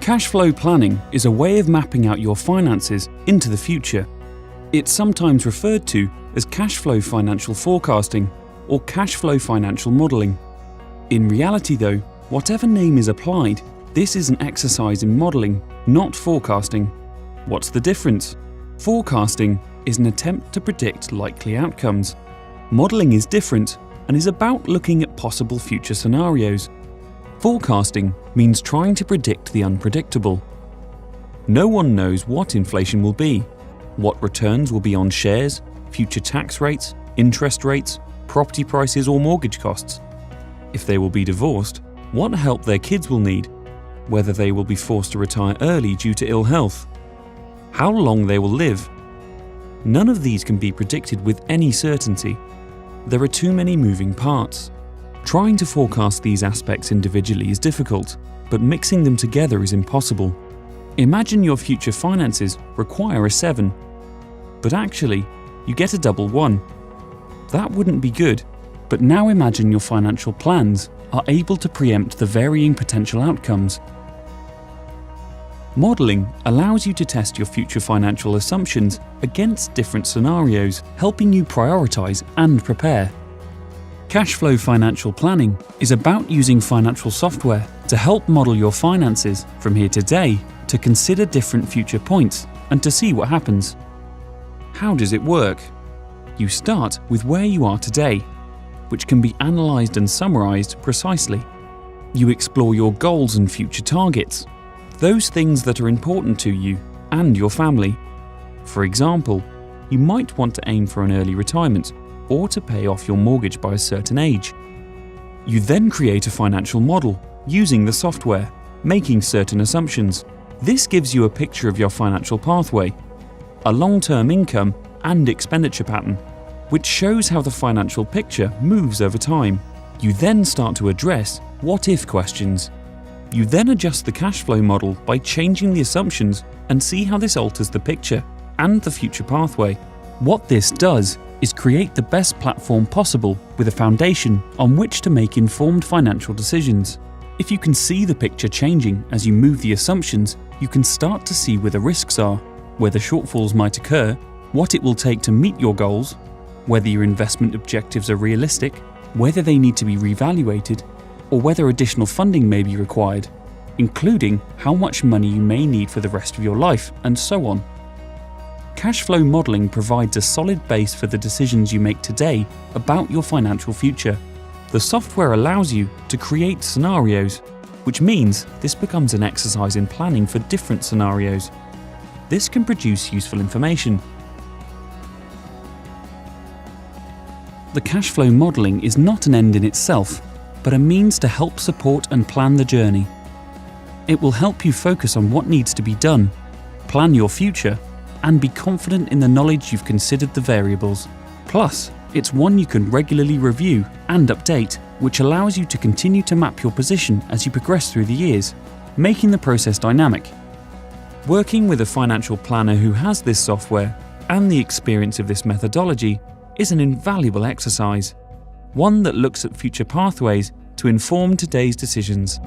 Cash flow planning is a way of mapping out your finances into the future. It's sometimes referred to as cash flow financial forecasting or cash flow financial modelling. In reality though, whatever name is applied, this is an exercise in modelling, not forecasting. What's the difference? Forecasting is an attempt to predict likely outcomes. Modelling is different and is about looking at possible future scenarios. Forecasting means trying to predict the unpredictable. No one knows what inflation will be, what returns will be on shares, future tax rates, interest rates, property prices or mortgage costs. If they will be divorced, what help their kids will need, whether they will be forced to retire early due to ill health, how long they will live. None of these can be predicted with any certainty. There are too many moving parts. Trying to forecast these aspects individually is difficult, but mixing them together is impossible. Imagine your future finances require a 7, but actually, you get a double 1. That wouldn't be good, but now imagine your financial plans are able to preempt the varying potential outcomes. Modelling allows you to test your future financial assumptions against different scenarios, helping you prioritise and prepare. Cash flow financial planning is about using financial software to help model your finances from here today to consider different future points and to see what happens. How does it work? You start with where you are today, which can be analysed and summarised precisely. You explore your goals and future targets, those things that are important to you and your family. For example, you might want to aim for an early retirement or to pay off your mortgage by a certain age. You then create a financial model using the software, making certain assumptions. This gives you a picture of your financial pathway, a long-term income and expenditure pattern, which shows how the financial picture moves over time. You then start to address what-if questions. You then adjust the cash flow model by changing the assumptions and see how this alters the picture and the future pathway. What this does is create the best platform possible with a foundation on which to make informed financial decisions. If you can see the picture changing as you move the assumptions, you can start to see where the risks are, where the shortfalls might occur, what it will take to meet your goals, whether your investment objectives are realistic, whether they need to be reevaluated, or whether additional funding may be required, including how much money you may need for the rest of your life, and so on. Cash flow modelling provides a solid base for the decisions you make today about your financial future. The software allows you to create scenarios, which means this becomes an exercise in planning for different scenarios. This can produce useful information. The cash flow modelling is not an end in itself, but a means to help support and plan the journey. It will help you focus on what needs to be done, plan your future, and be confident in the knowledge you've considered the variables. Plus, it's one you can regularly review and update, which allows you to continue to map your position as you progress through the years, making the process dynamic. Working with a financial planner who has this software and the experience of this methodology is an invaluable exercise, one that looks at future pathways to inform today's decisions.